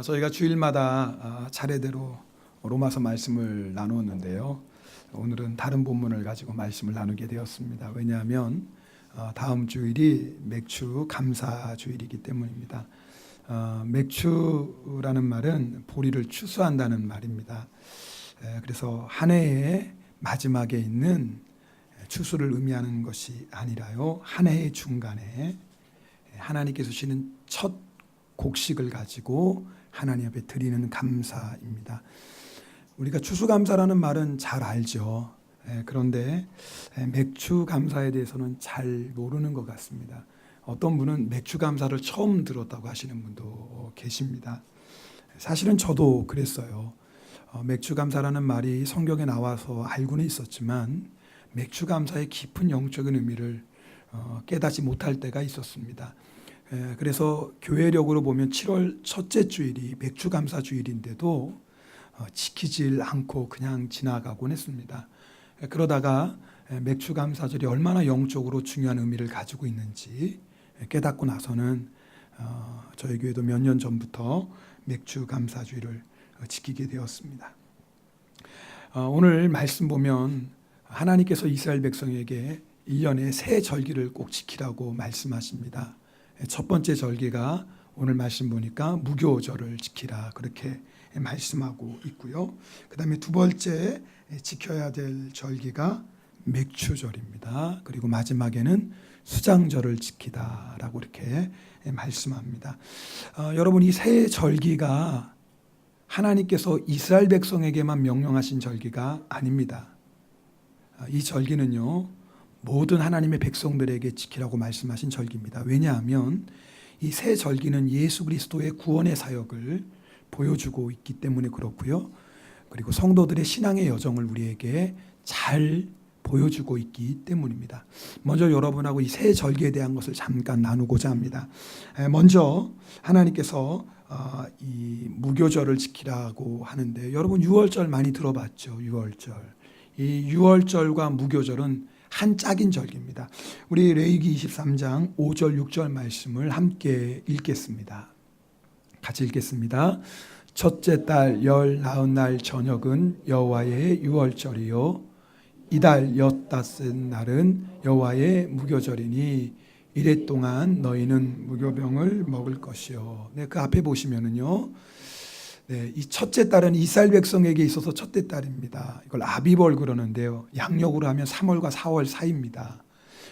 저희가 주일마다 차례대로 로마서 말씀을 나누었는데요. 오늘은 다른 본문을 가지고 말씀을 나누게 되었습니다. 왜냐하면 다음 주일이 맥주 감사 주일이기 때문입니다. 맥주라는 말은 보리를 추수한다는 말입니다. 그래서 한 해의 마지막에 있는 추수를 의미하는 것이 아니라요, 한 해의 중간에 하나님께서 주시는 첫 곡식을 가지고 하나님 앞에 드리는 감사입니다. 우리가 추수감사라는 말은 잘 알죠. 그런데 맥주 감사에 대해서는 잘 모르는 것 같습니다. 어떤 분은 맥주 감사를 처음 들었다고 하시는 분도 계십니다. 사실은 저도 그랬어요. 맥주 감사라는 말이 성경에 나와서 알고는 있었지만 맥주 감사의 깊은 영적인 의미를 깨닫지 못할 때가 있었습니다. 그래서 교회력으로 보면 7월 첫째 주일이 맥주 감사 주일인데도 지키질 않고 그냥 지나가곤 했습니다. 그러다가 맥주 감사절이 얼마나 영적으로 중요한 의미를 가지고 있는지 깨닫고 나서는 저희 교회도 몇 년 전부터 맥주 감사 주일을 지키게 되었습니다. 오늘 말씀 보면 하나님께서 이스라엘 백성에게 1년에 세 절기를 꼭 지키라고 말씀하십니다. 첫 번째 절기가 오늘 말씀 보니까 무교절을 지키라, 그렇게 말씀하고 있고요. 그 다음에 두 번째 지켜야 될 절기가 맥주절입니다. 그리고 마지막에는 수장절을 지키다라고 이렇게 말씀합니다. 여러분, 이 세 절기가 하나님께서 이스라엘 백성에게만 명령하신 절기가 아닙니다. 이 절기는요, 모든 하나님의 백성들에게 지키라고 말씀하신 절기입니다. 왜냐하면 이 세 절기는 예수 그리스도의 구원의 사역을 보여주고 있기 때문에 그렇고요. 그리고 성도들의 신앙의 여정을 우리에게 잘 보여주고 있기 때문입니다. 먼저 여러분하고 이 세 절기에 대한 것을 잠깐 나누고자 합니다. 먼저 하나님께서 이 무교절을 지키라고 하는데, 여러분 6월절 많이 들어봤죠? 6월절. 이 6월절과 무교절은 한 짝인 절기입니다. 우리 레위기 23장 5절 6절 말씀을 함께 읽겠습니다. 같이 읽겠습니다. 첫째 달 열 나흔 날 저녁은 여호와의 유월절이요 이달 엿다섯 날은 여호와의 무교절이니 이래 동안 너희는 무교병을 먹을 것이요. 네, 그 앞에 보시면은요, 네, 이 첫째 달은 이스라엘 백성에게 있어서 첫째 달입니다. 이걸 아비벌 그러는데요, 양력으로 하면 3월과 4월 사이입니다.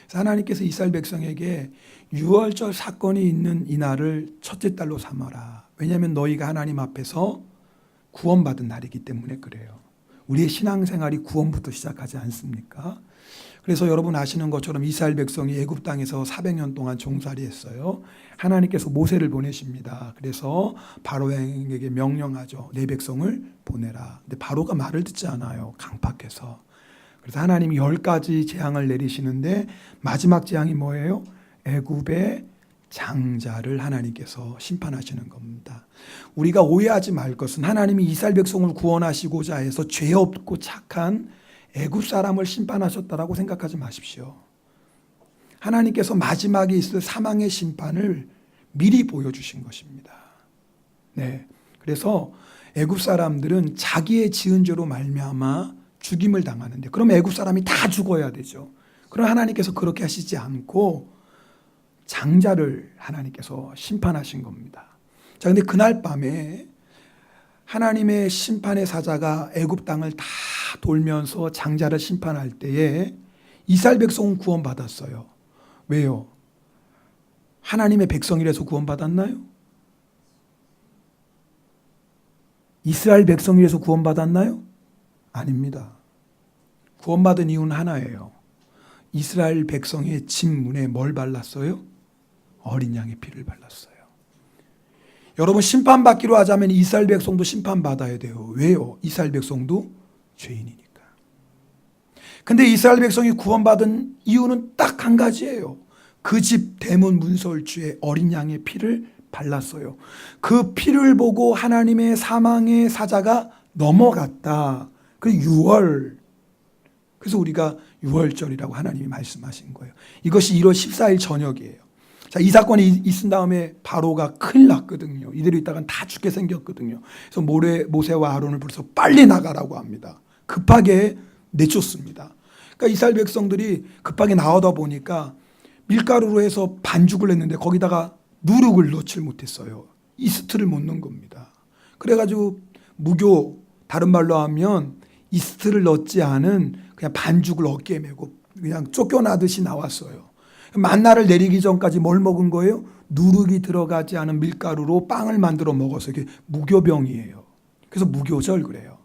그래서 하나님께서 이스라엘 백성에게 유월절 사건이 있는 이 날을 첫째 달로 삼아라. 왜냐하면 너희가 하나님 앞에서 구원받은 날이기 때문에 그래요. 우리의 신앙생활이 구원부터 시작하지 않습니까? 그래서 여러분 아시는 것처럼 이스라엘 백성이 애굽 땅에서 400년 동안 종살이했어요. 하나님께서 모세를 보내십니다. 그래서 바로에게 명령하죠. 내 백성을 보내라. 근데 바로가 말을 듣지 않아요. 강팍해서. 그래서 하나님이 10가지 재앙을 내리시는데 마지막 재앙이 뭐예요? 애굽의 장자를 하나님께서 심판하시는 겁니다. 우리가 오해하지 말 것은 하나님이 이스라엘 백성을 구원하시고자 해서 죄 없고 착한 애굽 사람을 심판하셨다라고 생각하지 마십시오. 하나님께서 마지막에 있을 사망의 심판을 미리 보여주신 것입니다. 네, 그래서 애굽 사람들은 자기의 지은 죄로 말미암아 죽임을 당하는데, 그럼 애굽 사람이 다 죽어야 되죠. 그럼 하나님께서 그렇게 하시지 않고 장자를 하나님께서 심판하신 겁니다. 자, 근데 그날 밤에 하나님의 심판의 사자가 애굽 땅을 다 돌면서 장자를 심판할 때에 이스라엘 백성은 구원받았어요. 왜요? 하나님의 백성이라서 구원받았나요? 이스라엘 백성이라서 구원받았나요? 아닙니다. 구원받은 이유는 하나예요. 이스라엘 백성의 진문에 뭘 발랐어요? 어린 양의 피를 발랐어요. 여러분, 심판받기로 하자면 이스라엘 백성도 심판받아야 돼요. 왜요? 이스라엘 백성도 죄인이니까. 근데 이스라엘 백성이 구원받은 이유는 딱 한 가지예요. 그 집 대문 문설주에 어린 양의 피를 발랐어요. 그 피를 보고 하나님의 사망의 사자가 넘어갔다. 그 6월. 그래서 우리가 6월절이라고 하나님이 말씀하신 거예요. 이것이 1월 14일 저녁이에요. 자, 이 사건이 있은 다음에 바로가 큰일 났거든요. 이대로 있다간 다 죽게 생겼거든요. 그래서 모세와 아론을 불러서 빨리 나가라고 합니다. 급하게 내쫓습니다. 그러니까 이스라엘 백성들이 급하게 나오다 보니까 밀가루로 해서 반죽을 했는데 거기다가 누룩을 넣지 못했어요. 이스트를 못 넣은 겁니다. 그래가지고 무교, 다른 말로 하면 이스트를 넣지 않은 그냥 반죽을 어깨에 메고 그냥 쫓겨나듯이 나왔어요. 만나를 내리기 전까지 뭘 먹은 거예요? 누룩이 들어가지 않은 밀가루로 빵을 만들어 먹어서 이게 무교병이에요. 그래서 무교절 그래요.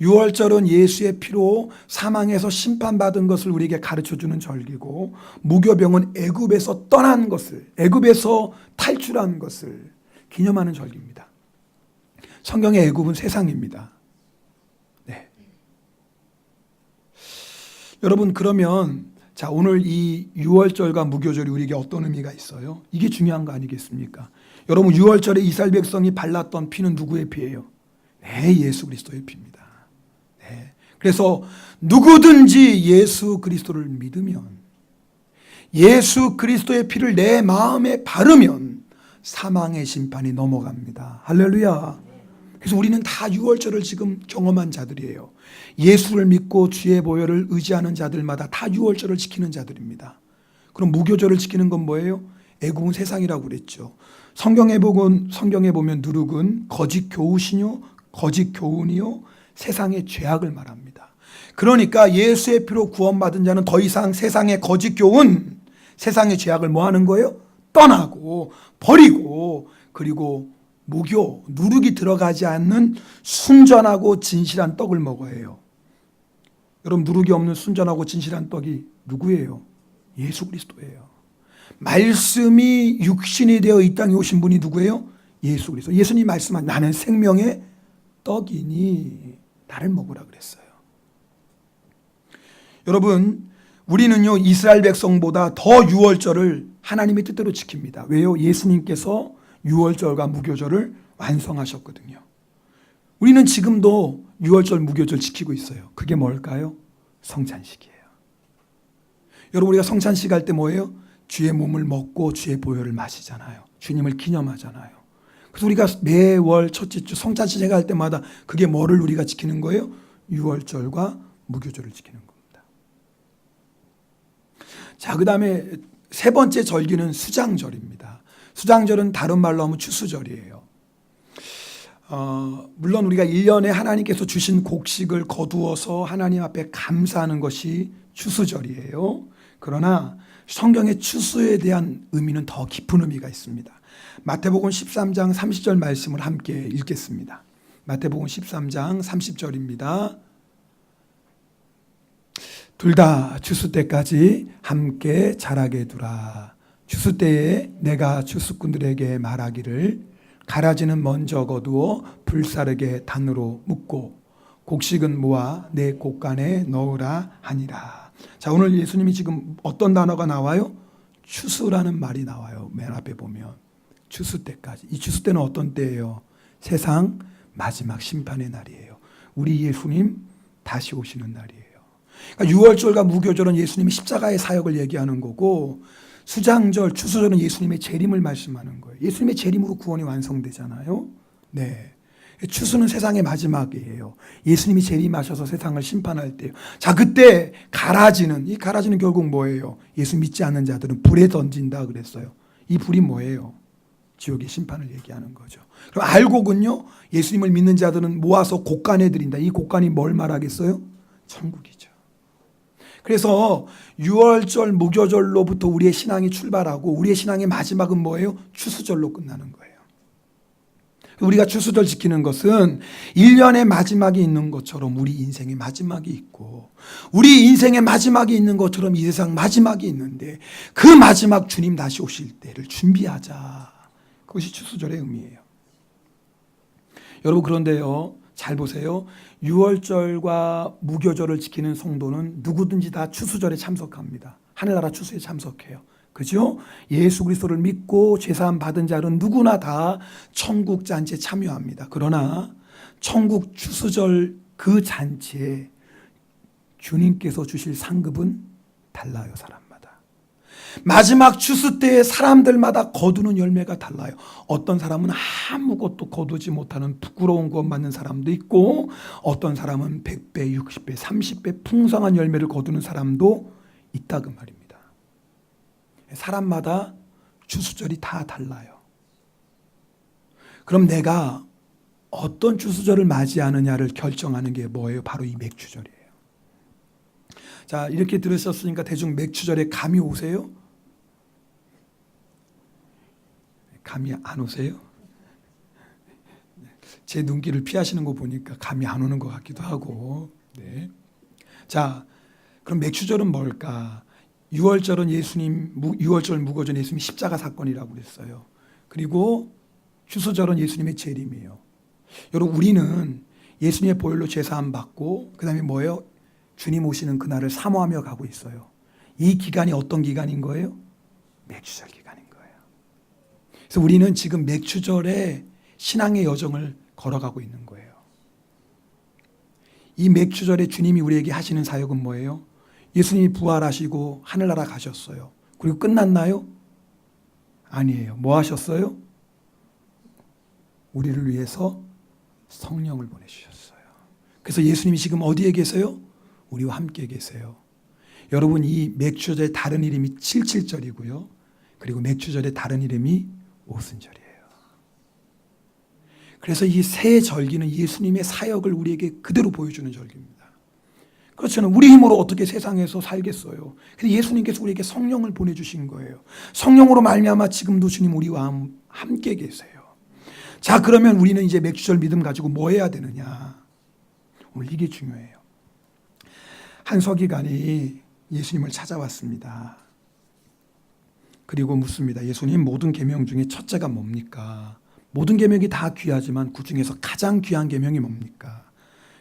유월절은 예수의 피로 사망해서 심판받은 것을 우리에게 가르쳐주는 절기고, 무교병은 애굽에서 떠난 것을, 애굽에서 탈출한 것을 기념하는 절기입니다. 성경의 애굽은 세상입니다. 네. 여러분, 그러면 자, 오늘 이 유월절과 무교절이 우리에게 어떤 의미가 있어요? 이게 중요한 거 아니겠습니까? 여러분, 유월절에 이스라엘 백성이 발랐던 피는 누구의 피예요? 네, 예수 그리스도의 피입니다. 네. 그래서 누구든지 예수 그리스도를 믿으면, 예수 그리스도의 피를 내 마음에 바르면 사망의 심판이 넘어갑니다. 할렐루야. 그래서 우리는 다 유월절을 지금 경험한 자들이에요. 예수를 믿고 주의 보혈을 의지하는 자들마다 다 유월절을 지키는 자들입니다. 그럼 무교절을 지키는 건 뭐예요? 애국은 세상이라고 그랬죠. 성경에 보면 누룩은 거짓 교우시뇨, 거짓 교훈이요, 세상의 죄악을 말합니다. 그러니까 예수의 피로 구원받은 자는 더 이상 세상의 거짓 교훈, 세상의 죄악을 뭐 하는 거예요? 떠나고 버리고, 그리고 무교, 누룩이 들어가지 않는 순전하고 진실한 떡을 먹어야 해요. 여러분, 누룩이 없는 순전하고 진실한 떡이 누구예요? 예수 그리스도예요. 말씀이 육신이 되어 이 땅에 오신 분이 누구예요? 예수 그리스도. 예수님이 말씀한 나는 생명의 떡이니 나를 먹으라 그랬어요. 여러분, 우리는요 이스라엘 백성보다 더 유월절을 하나님의 뜻대로 지킵니다. 왜요? 예수님께서 유월절과 무교절을 완성하셨거든요. 우리는 지금도 유월절, 무교절 지키고 있어요. 그게 뭘까요? 성찬식이에요. 여러분, 우리가 성찬식 할 때 뭐예요? 주의 몸을 먹고 주의 보혈을 마시잖아요. 주님을 기념하잖아요. 그래서 우리가 매월 첫째 주 성찬식 할 때마다 그게 뭐를 우리가 지키는 거예요? 유월절과 무교절을 지키는 겁니다. 자, 그 다음에 세 번째 절기는 수장절입니다. 수장절은 다른 말로 하면 추수절이에요. 물론 우리가 1년에 하나님께서 주신 곡식을 거두어서 하나님 앞에 감사하는 것이 추수절이에요. 그러나 성경의 추수에 대한 의미는 더 깊은 의미가 있습니다. 마태복음 13장 30절 말씀을 함께 읽겠습니다. 마태복음 13장 30절입니다. 둘 다 추수 때까지 함께 자라게 두라. 추수 때에 내가 추수꾼들에게 말하기를 가라지는 먼저 거두어 불사르게 단으로 묶고 곡식은 모아 내 곡간에 넣으라 하니라. 자, 오늘 예수님이 지금 어떤 단어가 나와요? 추수라는 말이 나와요. 맨 앞에 보면 추수 때까지. 이 추수 때는 어떤 때예요? 세상 마지막 심판의 날이에요. 우리 예수님 다시 오시는 날이에요. 그러니까 유월절과 무교절은 예수님이 십자가의 사역을 얘기하는 거고, 수장절, 추수절은 예수님의 재림을 말씀하는 거예요. 예수님의 재림으로 구원이 완성되잖아요. 네. 추수는 세상의 마지막이에요. 예수님이 재림하셔서 세상을 심판할 때요. 자, 그때 이 가라지는 결국 뭐예요? 예수 믿지 않는 자들은 불에 던진다 그랬어요. 이 불이 뭐예요? 지옥의 심판을 얘기하는 거죠. 그럼 알곡은요, 예수님을 믿는 자들은 모아서 곡간에 드린다. 이 곡간이 뭘 말하겠어요? 천국이죠. 그래서 유월절, 무교절로부터 우리의 신앙이 출발하고 우리의 신앙의 마지막은 뭐예요? 추수절로 끝나는 거예요. 우리가 추수절 지키는 것은 1년의 마지막이 있는 것처럼 우리 인생의 마지막이 있고, 우리 인생의 마지막이 있는 것처럼 이 세상 마지막이 있는데, 그 마지막 주님 다시 오실 때를 준비하자. 그것이 추수절의 의미예요. 여러분, 그런데요, 잘 보세요. 유월절과 무교절을 지키는 성도는 누구든지 다 추수절에 참석합니다. 하늘나라 추수에 참석해요. 그죠? 예수 그리스도를 믿고 죄사함 받은 자는 누구나 다 천국 잔치에 참여합니다. 그러나 천국 추수절 그 잔치에 주님께서 주실 상급은 달라요, 사람마다. 마지막 추수 때에 사람들마다 거두는 열매가 달라요. 어떤 사람은 아무것도 거두지 못하는 부끄러운 구원 받는 사람도 있고, 어떤 사람은 100배, 60배, 30배 풍성한 열매를 거두는 사람도 있다 그 말입니다. 사람마다 추수절이 다 달라요. 그럼 내가 어떤 추수절을 맞이하느냐를 결정하는 게 뭐예요? 바로 이 맥추절이에요. 자, 이렇게 들으셨으니까 대충 맥추절에 감이 오세요? 감이 안 오세요? 제 눈길을 피하시는 거 보니까 감이 안 오는 것 같기도 하고. 네. 자, 그럼 맥추절은 뭘까? 6월절은 예수님, 6월절 무거전 예수님이 십자가 사건이라고 그랬어요. 그리고 추수절은 예수님의 재림이에요. 여러분, 우리는 예수님의 보혈로 죄사함 받고 그 다음에 뭐예요? 주님 오시는 그날을 사모하며 가고 있어요. 이 기간이 어떤 기간인 거예요? 맥추절 기간인 거예요. 그래서 우리는 지금 맥추절에 신앙의 여정을 걸어가고 있는 거예요. 이 맥추절에 주님이 우리에게 하시는 사역은 뭐예요? 예수님이 부활하시고 하늘나라 가셨어요. 그리고 끝났나요? 아니에요. 뭐 하셨어요? 우리를 위해서 성령을 보내주셨어요. 그래서 예수님이 지금 어디에 계세요? 우리와 함께 계세요. 여러분, 이 맥추절의 다른 이름이 77절이고요. 그리고 맥추절의 다른 이름이 오순절이에요. 그래서 이 세 절기는 예수님의 사역을 우리에게 그대로 보여주는 절기입니다. 그렇잖아요. 우리 힘으로 어떻게 세상에서 살겠어요. 그래서 예수님께서 우리에게 성령을 보내주신 거예요. 성령으로 말미암아 지금도 주님 우리와 함께 계세요. 자, 그러면 우리는 이제 맥추절 믿음 가지고 뭐 해야 되느냐? 오늘 이게 중요해요. 한 서기관이 예수님을 찾아왔습니다. 그리고 묻습니다. 예수님, 모든 계명 중에 첫째가 뭡니까? 모든 계명이 다 귀하지만 그 중에서 가장 귀한 계명이 뭡니까?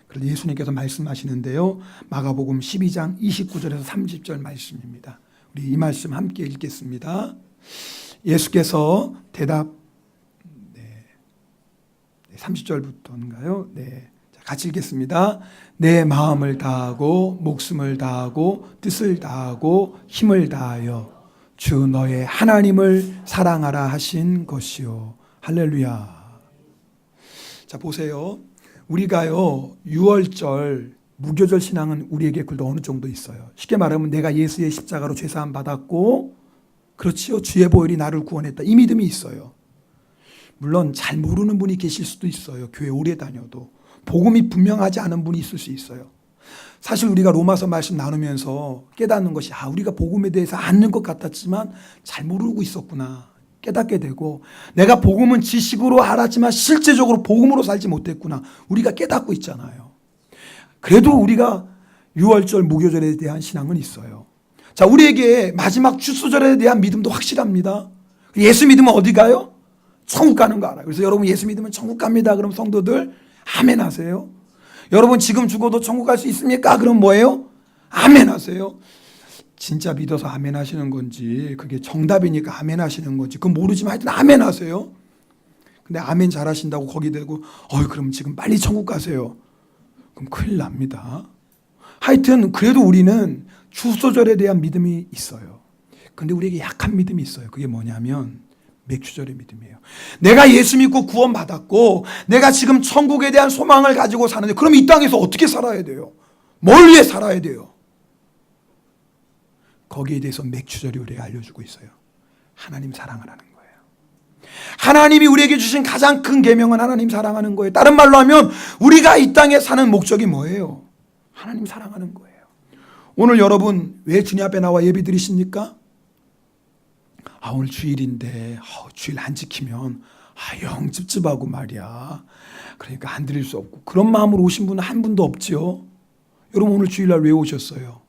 그래서 예수님께서 말씀하시는데요. 마가복음 12장 29절에서 30절 말씀입니다. 우리 이 말씀 함께 읽겠습니다. 예수께서 대답 30절부터인가요? 네. 자, 같이 읽겠습니다. 내 마음을 다하고 목숨을 다하고 뜻을 다하고 힘을 다하여 주 너의 하나님을 사랑하라 하신 것이요. 할렐루야. 자, 보세요. 우리가요 6월절 무교절 신앙은 우리에게 그래도 어느 정도 있어요. 쉽게 말하면 내가 예수의 십자가로 죄사함 받았고, 그렇지요, 주의 보혈이 나를 구원했다, 이 믿음이 있어요. 물론 잘 모르는 분이 계실 수도 있어요. 교회 오래 다녀도 복음이 분명하지 않은 분이 있을 수 있어요. 사실 우리가 로마서 말씀 나누면서 깨닫는 것이, 우리가 복음에 대해서 아는 것 같았지만 잘 모르고 있었구나 깨닫게 되고, 내가 복음은 지식으로 알았지만 실제적으로 복음으로 살지 못했구나 우리가 깨닫고 있잖아요. 그래도 우리가 6월절 무교절에 대한 신앙은 있어요. 자, 우리에게 마지막 추수절에 대한 믿음도 확실합니다. 예수 믿으면 어디 가요? 천국 가는 거 알아요. 그래서 여러분 예수 믿으면 천국 갑니다. 그럼 성도들 아멘 하세요. 여러분 지금 죽어도 천국 갈 수 있습니까? 그럼 뭐예요? 아멘 하세요. 진짜 믿어서 아멘 하시는 건지, 그게 정답이니까 아멘 하시는 건지 그건 모르지만 하여튼 아멘 하세요. 근데 아멘 잘하신다고 거기 대고 그럼 지금 빨리 천국 가세요. 그럼 큰일 납니다. 하여튼 그래도 우리는 추수절에 대한 믿음이 있어요. 근데 우리에게 약한 믿음이 있어요. 그게 뭐냐면 맥추절의 믿음이에요. 내가 예수 믿고 구원 받았고 내가 지금 천국에 대한 소망을 가지고 사는데, 그럼 이 땅에서 어떻게 살아야 돼요? 뭘 위해 살아야 돼요? 거기에 대해서 맥추절이 우리에게 알려주고 있어요. 하나님 사랑하라는 거예요. 하나님이 우리에게 주신 가장 큰 계명은 하나님 사랑하는 거예요. 다른 말로 하면 우리가 이 땅에 사는 목적이 뭐예요? 하나님 사랑하는 거예요. 오늘 여러분 왜 주님 앞에 나와 예배 드리십니까? 오늘 주일인데 주일 안 지키면 영 찝찝하고 말이야. 그러니까 안 드릴 수 없고, 그런 마음으로 오신 분은 한 분도 없지요. 여러분 오늘 주일날 왜 오셨어요?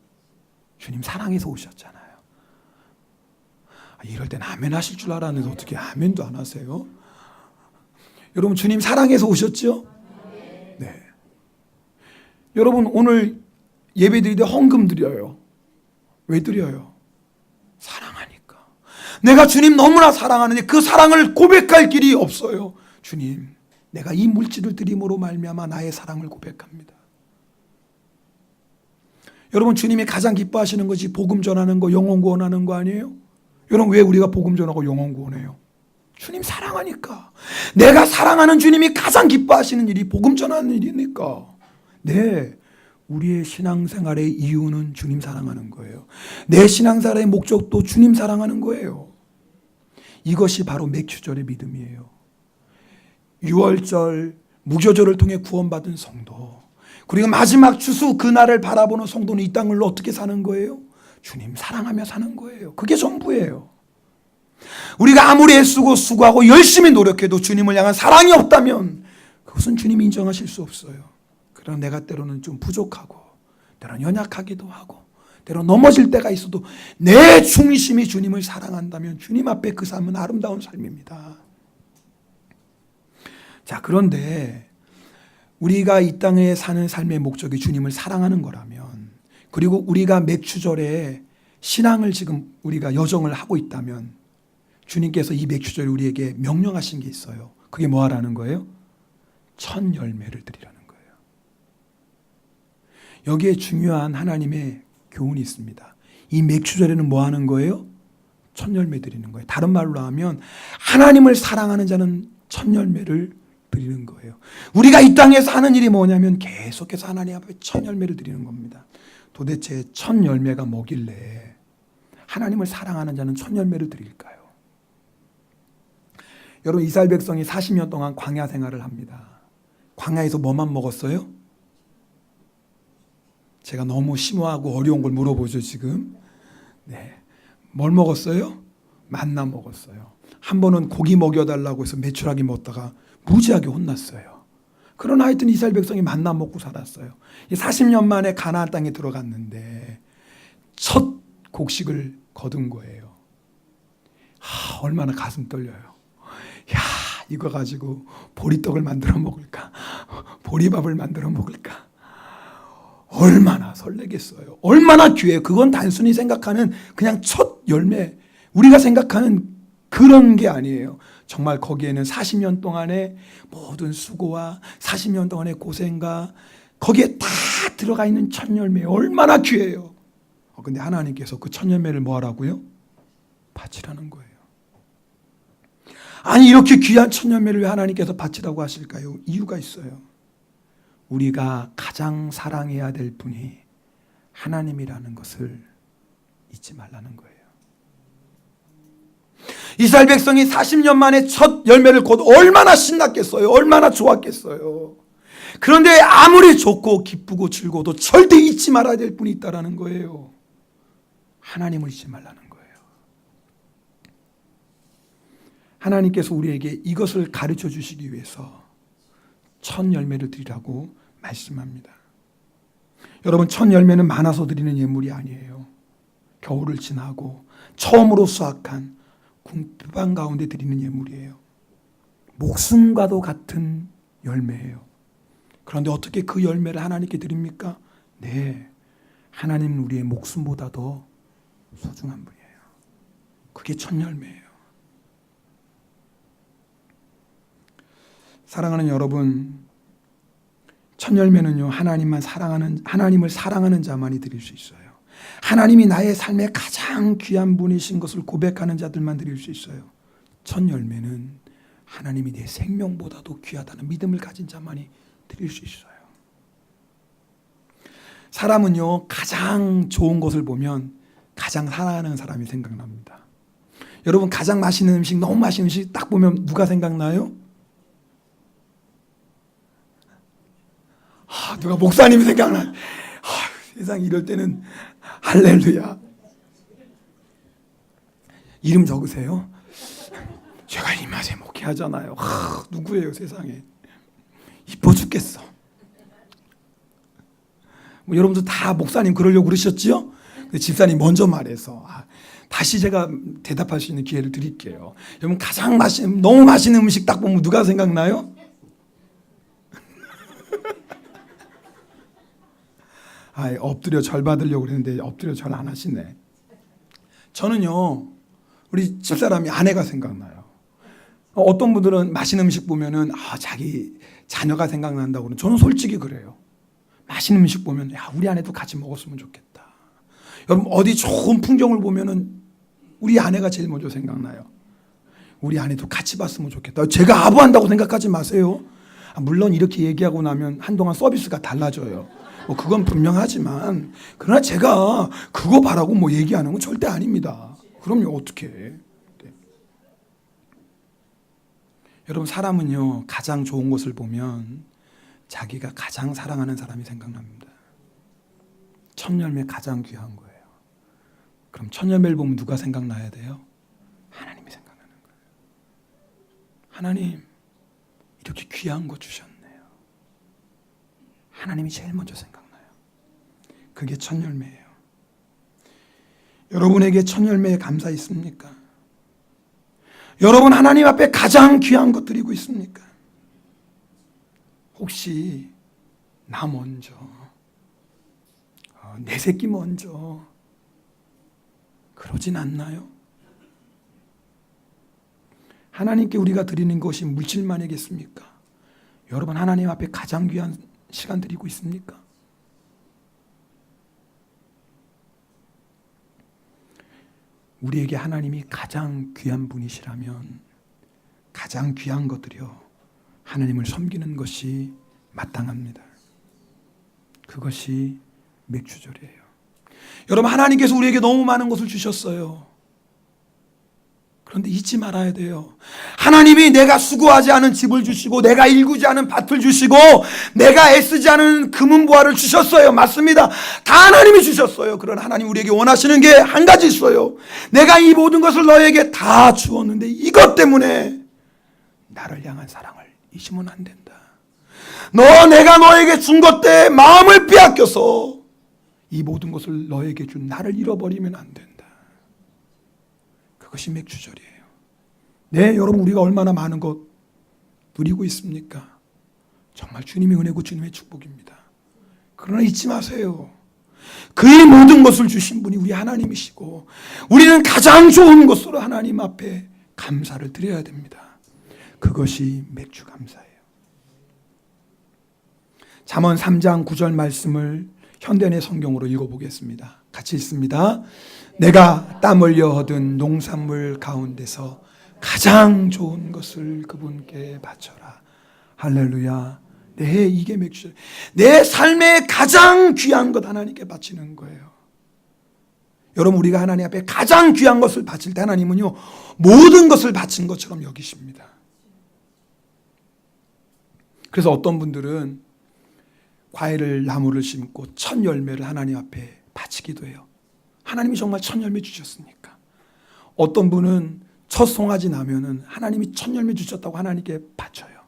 주님 사랑해서 오셨잖아요. 이럴 땐 아멘 하실 줄 알았는데 어떻게 아멘도 안 하세요? 여러분 주님 사랑해서 오셨죠? 네. 여러분 오늘 예배 드릴 때 헌금 드려요. 왜 드려요? 사랑하니까. 내가 주님 너무나 사랑하는데 그 사랑을 고백할 길이 없어요. 주님, 내가 이 물질을 드림으로 말미암아 나의 사랑을 고백합니다. 여러분 주님이 가장 기뻐하시는 것이 복음 전하는 거, 영혼 구원하는 거 아니에요? 여러분, 왜 우리가 복음 전하고 영혼 구원해요? 주님 사랑하니까. 내가 사랑하는 주님이 가장 기뻐하시는 일이 복음 전하는 일이니까. 네, 우리의 신앙생활의 이유는 주님 사랑하는 거예요. 내 신앙생활의 목적도 주님 사랑하는 거예요. 이것이 바로 맥추절의 믿음이에요. 유월절, 무교절을 통해 구원받은 성도, 그리고 마지막 추수 그날을 바라보는 성도는 이 땅을 어떻게 사는 거예요? 주님 사랑하며 사는 거예요. 그게 전부예요. 우리가 아무리 애쓰고 수고하고 열심히 노력해도 주님을 향한 사랑이 없다면 그것은 주님이 인정하실 수 없어요. 그러나 내가 때로는 좀 부족하고 때로는 연약하기도 하고 때로 넘어질 때가 있어도 내 중심이 주님을 사랑한다면 주님 앞에 그 삶은 아름다운 삶입니다. 자, 그런데 우리가 이 땅에 사는 삶의 목적이 주님을 사랑하는 거라면, 그리고 우리가 맥추절에 신앙을 지금 우리가 여정을 하고 있다면 주님께서 이 맥추절에 우리에게 명령하신 게 있어요. 그게 뭐 하라는 거예요? 첫 열매를 드리라는 거예요. 여기에 중요한 하나님의 교훈이 있습니다. 이 맥추절에는 뭐 하는 거예요? 첫 열매 드리는 거예요. 다른 말로 하면 하나님을 사랑하는 자는 첫 열매를 드리는 거예요. 우리가 이 땅에서 하는 일이 뭐냐면 계속해서 하나님 앞에 첫 열매를 드리는 겁니다. 도대체 첫 열매가 뭐길래 하나님을 사랑하는 자는 첫 열매를 드릴까요? 여러분, 이스라엘 백성이 40년 동안 광야 생활을 합니다. 광야에서 뭐만 먹었어요? 제가 너무 심오하고 어려운 걸 물어보죠 지금. 네, 뭘 먹었어요? 만나 먹었어요. 한 번은 고기 먹여달라고 해서 메추라기 먹다가 무지하게 혼났어요. 그러나 하여튼 이스라엘 백성이 만나 먹고 살았어요. 40년 만에 가나안 땅에 들어갔는데 첫 곡식을 거둔 거예요. 얼마나 가슴 떨려요. 야, 이거 가지고 보리떡을 만들어 먹을까? 보리밥을 만들어 먹을까? 얼마나 설레겠어요. 얼마나 귀해요. 그건 단순히 생각하는 그냥 첫 열매, 우리가 생각하는 그런 게 아니에요. 정말 거기에는 40년 동안의 모든 수고와 40년 동안의 고생과 거기에 다 들어가 있는 첫 열매, 얼마나 귀해요. 근데 하나님께서 그 첫 열매를 뭐 하라고요? 바치라는 거예요. 아니, 이렇게 귀한 첫 열매를 왜 하나님께서 바치라고 하실까요? 이유가 있어요. 우리가 가장 사랑해야 될 분이 하나님이라는 것을 잊지 말라는 거예요. 이스라엘 백성이 40년 만에 첫 열매를 거둬 얼마나 신났겠어요? 얼마나 좋았겠어요? 그런데 아무리 좋고 기쁘고 즐거워도 절대 잊지 말아야 될 분이 있다는 거예요. 하나님을 잊지 말라는 거예요. 하나님께서 우리에게 이것을 가르쳐 주시기 위해서 첫 열매를 드리라고 말씀합니다. 여러분, 첫 열매는 많아서 드리는 예물이 아니에요. 겨울을 지나고 처음으로 수확한 궁핍한 가운데 드리는 예물이에요. 목숨과도 같은 열매예요. 그런데 어떻게 그 열매를 하나님께 드립니까? 네, 하나님은 우리의 목숨보다 더 소중한 분이에요. 그게 첫 열매예요. 사랑하는 여러분, 첫 열매는요, 하나님을 사랑하는 자만이 드릴 수 있어요. 하나님이 나의 삶의 가장 귀한 분이신 것을 고백하는 자들만 드릴 수 있어요. 첫 열매는 하나님이 내 생명보다도 귀하다는 믿음을 가진 자만이 드릴 수 있어요. 사람은요, 가장 좋은 것을 보면 가장 사랑하는 사람이 생각납니다. 여러분, 가장 맛있는 음식, 너무 맛있는 음식 딱 보면 누가 생각나요? 누가 목사님이 생각나. 세상 이럴 때는 할렐루야. 이름 적으세요. 제가 이 맛에 목회하잖아요. 누구예요 세상에. 이뻐 죽겠어. 여러분도 다 목사님 그러려고 그러셨지요? 집사님 먼저 말해서 다시 제가 대답할 수 있는 기회를 드릴게요. 여러분, 가장 너무 맛있는 음식 딱 보면 누가 생각나요? 엎드려 절 받으려고 그랬는데 엎드려 절 안 하시네. 저는요, 우리 집사람이 아내가 생각나요. 어떤 분들은 맛있는 음식 보면은 자기 자녀가 생각난다고 그러는, 저는 솔직히 그래요. 맛있는 음식 보면 우리 아내도 같이 먹었으면 좋겠다. 여러분, 어디 좋은 풍경을 보면은 우리 아내가 제일 먼저 생각나요. 우리 아내도 같이 봤으면 좋겠다. 제가 아부한다고 생각하지 마세요. 물론 이렇게 얘기하고 나면 한동안 서비스가 달라져요. 그건 분명하지만, 그러나 제가 그거 바라고 얘기하는 건 절대 아닙니다. 그럼요, 어떻게 해. 네. 여러분, 사람은요, 가장 좋은 것을 보면 자기가 가장 사랑하는 사람이 생각납니다. 첫 열매 가장 귀한 거예요. 그럼 첫 열매를 보면 누가 생각나야 돼요? 하나님이 생각나는 거예요. 하나님, 이렇게 귀한 거 주셨네요. 하나님이 제일 먼저 생각나요. 그게 첫 열매예요. 여러분에게 첫 열매에 감사 있습니까? 여러분 하나님 앞에 가장 귀한 것 드리고 있습니까? 혹시 나 먼저, 내 새끼 먼저 그러진 않나요? 하나님께 우리가 드리는 것이 물질만이겠습니까? 여러분 하나님 앞에 가장 귀한 시간 드리고 있습니까? 우리에게 하나님이 가장 귀한 분이시라면 가장 귀한 것들이요 하나님을 섬기는 것이 마땅합니다. 그것이 맥주절이에요. 여러분 하나님께서 우리에게 너무 많은 것을 주셨어요. 그런데 잊지 말아야 돼요. 하나님이 내가 수고하지 않은 집을 주시고 내가 일구지 않은 밭을 주시고 내가 애쓰지 않은 금은보화를 주셨어요. 맞습니다. 다 하나님이 주셨어요. 그러나 하나님 우리에게 원하시는 게 한 가지 있어요. 내가 이 모든 것을 너에게 다 주었는데 이것 때문에 나를 향한 사랑을 잊으면 안 된다. 내가 너에게 준 것 때문에 마음을 빼앗겨서 이 모든 것을 너에게 준 나를 잃어버리면 안 된다. 그것이 맥주절이에요. 네, 여러분 우리가 얼마나 많은 것 누리고 있습니까? 정말 주님의 은혜고 주님의 축복입니다. 그러나 잊지 마세요. 그의 모든 것을 주신 분이 우리 하나님이시고 우리는 가장 좋은 것으로 하나님 앞에 감사를 드려야 됩니다. 그것이 맥주 감사예요. 잠언 3장 9절 말씀을 현대인의 성경으로 읽어보겠습니다. 같이 읽습니다. 내가 땀 흘려 얻은 농산물 가운데서 가장 좋은 것을 그분께 바쳐라. 할렐루야. 네, 이게 맥주. 내 삶의 가장 귀한 것 하나님께 바치는 거예요. 여러분 우리가 하나님 앞에 가장 귀한 것을 바칠 때 하나님은요 모든 것을 바친 것처럼 여기십니다. 그래서 어떤 분들은 과일을 나무를 심고 첫 열매를 하나님 앞에 바치기도 해요. 하나님이 정말 첫 열매 주셨으니까. 어떤 분은 첫 송아지 나면은 하나님이 첫 열매 주셨다고 하나님께 바쳐요.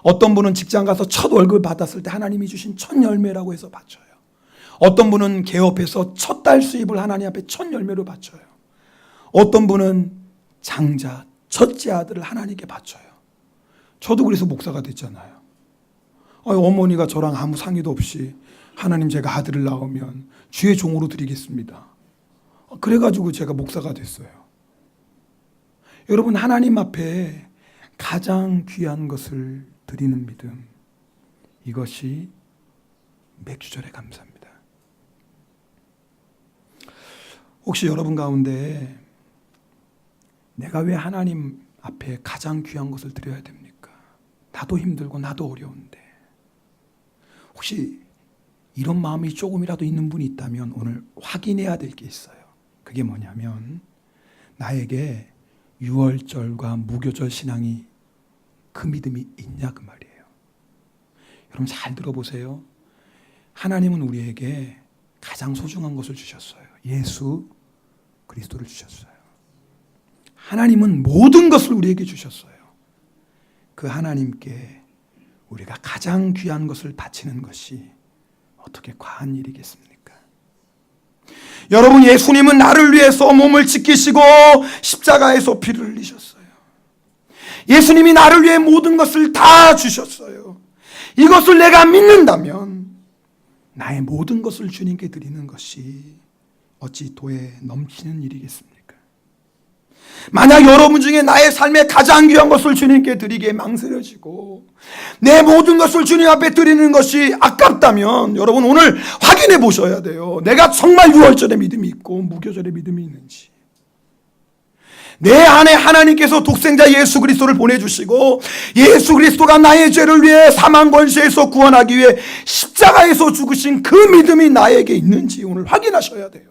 어떤 분은 직장 가서 첫 월급 받았을 때 하나님이 주신 첫 열매라고 해서 바쳐요. 어떤 분은 개업해서 첫 달 수입을 하나님 앞에 첫 열매로 바쳐요. 어떤 분은 장자, 첫째 아들을 하나님께 바쳐요. 저도 그래서 목사가 됐잖아요. 어머니가 저랑 아무 상의도 없이 하나님 제가 아들을 낳으면 주의 종으로 드리겠습니다. 그래가지고 제가 목사가 됐어요. 여러분 하나님 앞에 가장 귀한 것을 드리는 믿음, 이것이 맥주절의 감사입니다. 혹시 여러분 가운데 내가 왜 하나님 앞에 가장 귀한 것을 드려야 됩니까? 나도 힘들고 나도 어려운데. 혹시 이런 마음이 조금이라도 있는 분이 있다면 오늘 확인해야 될 게 있어요. 그게 뭐냐면 나에게 유월절과 무교절 신앙이 그 믿음이 있냐 그 말이에요. 여러분 잘 들어보세요. 하나님은 우리에게 가장 소중한 것을 주셨어요. 예수 그리스도를 주셨어요. 하나님은 모든 것을 우리에게 주셨어요. 그 하나님께 우리가 가장 귀한 것을 바치는 것이 어떻게 과한 일이겠습니까? 여러분 예수님은 나를 위해서 몸을 지키시고 십자가에서 피를 흘리셨어요. 예수님이 나를 위해 모든 것을 다 주셨어요. 이것을 내가 믿는다면 나의 모든 것을 주님께 드리는 것이 어찌 도에 넘치는 일이겠습니까? 만약 여러분 중에 나의 삶의 가장 귀한 것을 주님께 드리기에 망설여지고 내 모든 것을 주님 앞에 드리는 것이 아깝다면 여러분 오늘 확인해 보셔야 돼요. 내가 정말 유월절의 믿음이 있고 무교절의 믿음이 있는지. 내 안에 하나님께서 독생자 예수 그리스도를 보내주시고 예수 그리스도가 나의 죄를 위해 사망 권세에서 구원하기 위해 십자가에서 죽으신 그 믿음이 나에게 있는지 오늘 확인하셔야 돼요.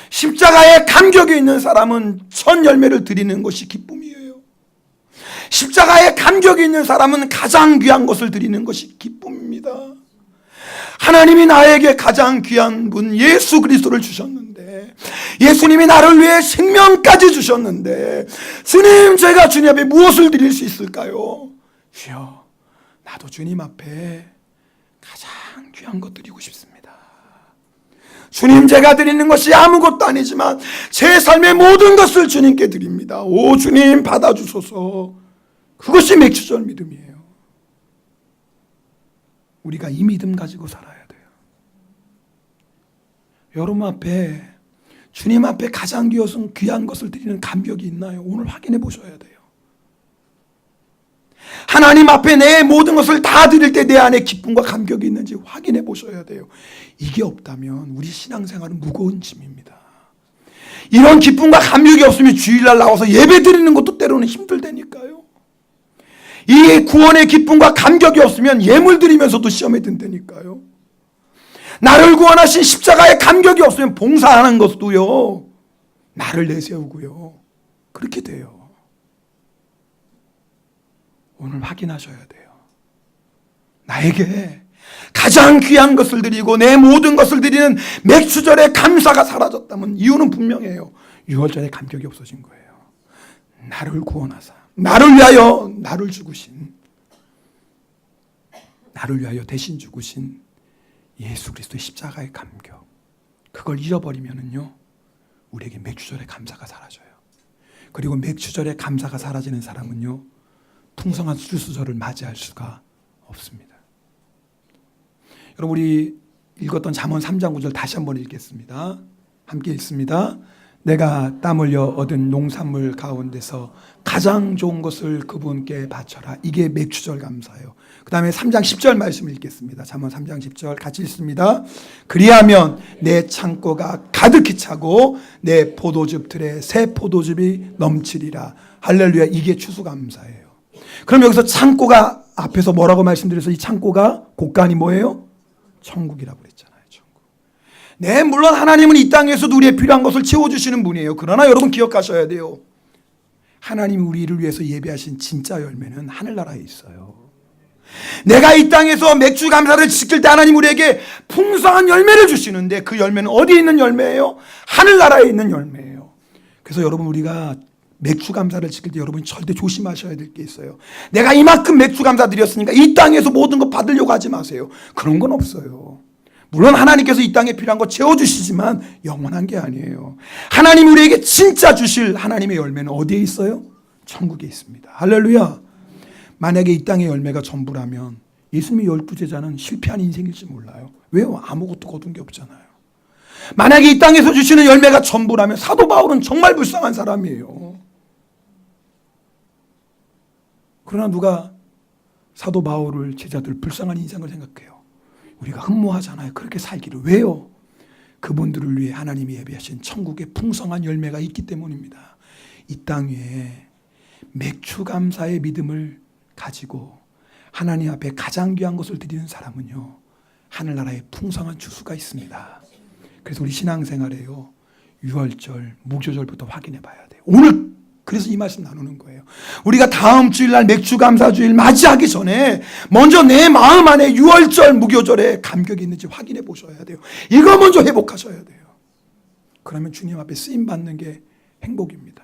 십자가에 감격이 있는 사람은 첫 열매를 드리는 것이 기쁨이에요. 십자가에 감격이 있는 사람은 가장 귀한 것을 드리는 것이 기쁨입니다. 하나님이 나에게 가장 귀한 분 예수 그리스도를 주셨는데, 예수님이 나를 위해 생명까지 주셨는데, 주님, 제가 주님 앞에 무엇을 드릴 수 있을까요? 주여, 나도 주님 앞에 가장 귀한 것 드리고 싶습니다. 주님, 제가 드리는 것이 아무것도 아니지만 제 삶의 모든 것을 주님께 드립니다. 오 주님, 받아주소서. 그것이 맥주절 믿음이에요. 우리가 이 믿음 가지고 살아야 돼요. 여러분 앞에, 주님 앞에 가장 귀한 것을 드리는 감격이 있나요? 오늘 확인해 보셔야 돼요. 하나님 앞에 내 모든 것을 다 드릴 때 내 안에 기쁨과 감격이 있는지 확인해 보셔야 돼요. 이게 없다면 우리 신앙생활은 무거운 짐입니다. 이런 기쁨과 감격이 없으면 주일날 나와서 예배 드리는 것도 때로는 힘들다니까요. 이 구원의 기쁨과 감격이 없으면 예물 드리면서도 시험에 든다니까요. 나를 구원하신 십자가의 감격이 없으면 봉사하는 것도요, 나를 내세우고요, 그렇게 돼요. 오늘 확인하셔야 돼요. 나에게 가장 귀한 것을 드리고 내 모든 것을 드리는 맥주절의 감사가 사라졌다면 이유는 분명해요. 유월절의 감격이 없어진 거예요. 나를 구원하사 나를 위하여 나를 죽으신, 나를 위하여 대신 죽으신 예수 그리스도의 십자가의 감격, 그걸 잃어버리면은요, 우리에게 맥주절의 감사가 사라져요. 그리고 맥주절의 감사가 사라지는 사람은요, 풍성한 추수절을 맞이할 수가 없습니다. 여러분, 우리 읽었던 잠언 3장 9절 다시 한번 읽겠습니다. 함께 읽습니다. 내가 땀 흘려 얻은 농산물 가운데서 가장 좋은 것을 그분께 바쳐라. 이게 맥주절 감사예요. 그 다음에 3장 10절 말씀 읽겠습니다. 잠언 3장 10절 같이 읽습니다. 그리하면 내 창고가 가득히 차고 내 포도즙 틀에 새 포도즙이 넘치리라. 할렐루야. 이게 추수감사예요. 그럼 여기서 창고가 앞에서 뭐라고 말씀드려서 이 창고가 곳간이 뭐예요? 천국이라고 그랬잖아요. 천국. 네, 물론 하나님은 이 땅에서도 우리의 필요한 것을 채워주시는 분이에요. 그러나 여러분 기억하셔야 돼요. 하나님이 우리를 위해서 예배하신 진짜 열매는 하늘나라에 있어요. 내가 이 땅에서 맥주 감사를 지킬 때 하나님 우리에게 풍성한 열매를 주시는데 그 열매는 어디에 있는 열매예요? 하늘나라에 있는 열매예요. 그래서 여러분, 우리가 맥주 감사를 지킬 때 여러분이 절대 조심하셔야 될 게 있어요. 내가 이만큼 맥주 감사 드렸으니까 이 땅에서 모든 거 받으려고 하지 마세요. 그런 건 없어요. 물론 하나님께서 이 땅에 필요한 거 채워주시지만 영원한 게 아니에요. 하나님 우리에게 진짜 주실 하나님의 열매는 어디에 있어요? 천국에 있습니다. 할렐루야. 만약에 이 땅의 열매가 전부라면 예수님의 12제자는 실패한 인생일지 몰라요. 왜요? 아무것도 거둔 게 없잖아요. 만약에 이 땅에서 주시는 열매가 전부라면 사도 바울은 정말 불쌍한 사람이에요. 그러나 누가 사도 바울을, 제자들 불쌍한 인생을 생각해요? 우리가 흠모하잖아요. 그렇게 살기를. 왜요? 그분들을 위해 하나님이 예비하신 천국의 풍성한 열매가 있기 때문입니다. 이 땅 위에 맥주 감사의 믿음을 가지고 하나님 앞에 가장 귀한 것을 드리는 사람은요, 하늘나라에 풍성한 추수가 있습니다. 그래서 우리 신앙생활에요, 유월절, 무교절부터 확인해 봐야 돼요. 오늘 그래서 이 말씀 나누는 거예요. 우리가 다음 주일날 맥주감사주일 맞이하기 전에 먼저 내 마음 안에 유월절, 무교절에 감격이 있는지 확인해 보셔야 돼요. 이거 먼저 회복하셔야 돼요. 그러면 주님 앞에 쓰임받는 게 행복입니다.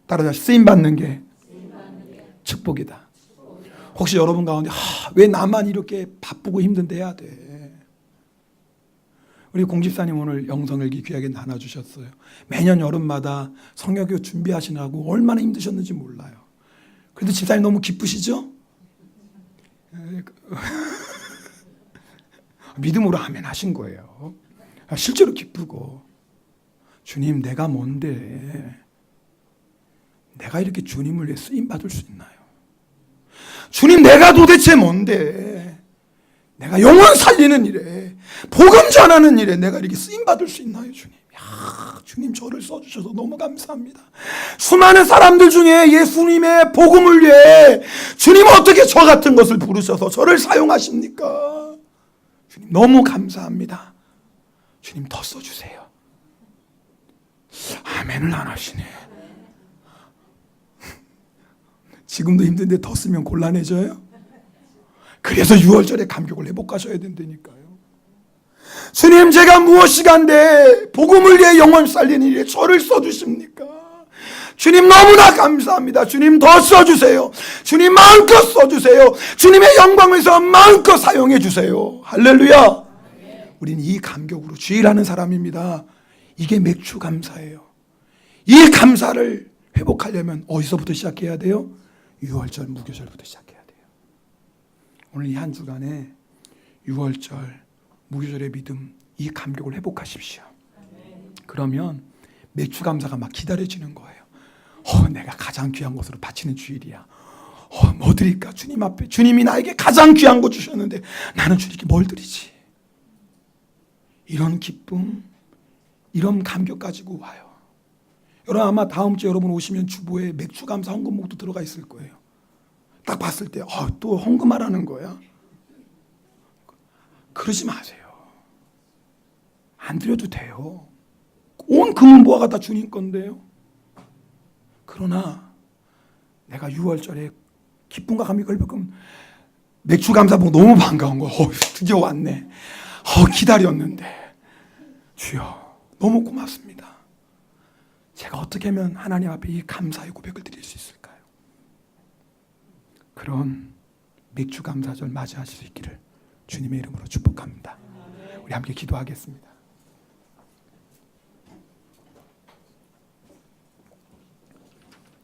따라서 쓰임받는 게 축복이다. 혹시 여러분 가운데 왜 나만 이렇게 바쁘고 힘든데 해야 돼? 우리 공집사님 오늘 영성일기 귀하게 나눠주셨어요. 매년 여름마다 성경교 준비하시느라고 얼마나 힘드셨는지 몰라요. 그래도 집사님 너무 기쁘시죠? 믿음으로 아멘 하신 거예요. 실제로 기쁘고, 주님 내가 뭔데 내가 이렇게 주님을 위해 쓰임받을 수 있나요? 주님 내가 도대체 뭔데 내가 영혼 살리는 일에, 복음 전하는 일에 내가 이렇게 쓰임받을 수 있나요, 주님? 야, 주님 저를 써주셔서 너무 감사합니다. 수많은 사람들 중에 예수님의 복음을 위해 주님 어떻게 저 같은 것을 부르셔서 저를 사용하십니까? 주님 너무 감사합니다. 주님 더 써주세요. 아멘을 안 하시네. 지금도 힘든데 더 쓰면 곤란해져요? 그래서 6월절에 감격을 회복하셔야 된다니까요. 주님 제가 무엇이간데 복음을 위해 영혼 살리는 일에 저를 써주십니까? 주님 너무나 감사합니다. 주님 더 써주세요. 주님 마음껏 써주세요. 주님의 영광을 위해서 마음껏 사용해 주세요. 할렐루야. 우리는 이 감격으로 주일하는 사람입니다. 이게 맥주 감사예요. 이 감사를 회복하려면 어디서부터 시작해야 돼요? 6월절 무교절부터 시작해야 돼요. 오늘 이 한 주간에 6월절 무교절의 믿음, 이 감격을 회복하십시오. 그러면 맥주 감사가 막 기다려지는 거예요. 내가 가장 귀한 것으로 바치는 주일이야. 뭐 드릴까? 주님 앞에 주님이 나에게 가장 귀한 거 주셨는데 나는 주님께 뭘 드리지? 이런 기쁨, 이런 감격 가지고 와요. 여러분 아마 다음 주에 여러분 오시면 주보에 맥주 감사 헌금목도 들어가 있을 거예요. 딱 봤을 때 또 헌금하라는 거야. 그러지 마세요. 안 드려도 돼요. 온 금은 보화가 다 주님 건데요. 그러나 내가 6월절에 기쁨과 감격을 겪으면 맥주 감사 보고 너무 반가운 거. 드디어 왔네. 기다렸는데 주여 너무 고맙습니다. 제가 어떻게 하면 하나님 앞에 이 감사의 고백을 드릴 수 있을까요? 그런 맥주 감사절 맞이하실 수 있기를 주님의 이름으로 축복합니다. 우리 함께 기도하겠습니다.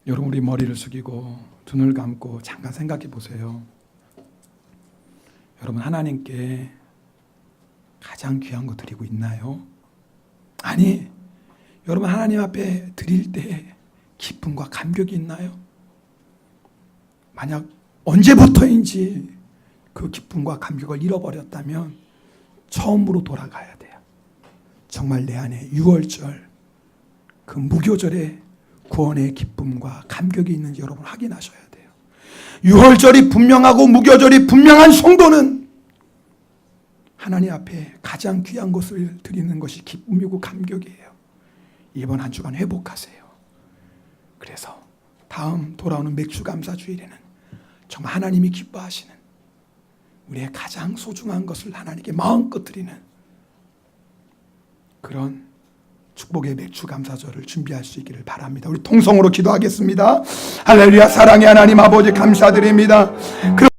여러분 우리 머리를 숙이고 두 눈을 감고 잠깐 생각해 보세요. 여러분 하나님께 가장 귀한 거 드리고 있나요? 아니, 여러분 하나님 앞에 드릴 때 기쁨과 감격이 있나요? 만약 언제부터인지 그 기쁨과 감격을 잃어버렸다면 처음으로 돌아가야 돼요. 정말 내 안에 6월절 그 무교절의 구원의 기쁨과 감격이 있는지 여러분 확인하셔야 돼요. 6월절이 분명하고 무교절이 분명한 성도는 하나님 앞에 가장 귀한 것을 드리는 것이 기쁨이고 감격이에요. 이번 한 주간 회복하세요. 그래서 다음 돌아오는 맥주 감사 주일에는 정말 하나님이 기뻐하시는 우리의 가장 소중한 것을 하나님께 마음껏 드리는 그런 축복의 맥주 감사절을 준비할 수 있기를 바랍니다. 우리 통성으로 기도하겠습니다. 할렐루야. 사랑의 하나님 아버지 감사드립니다.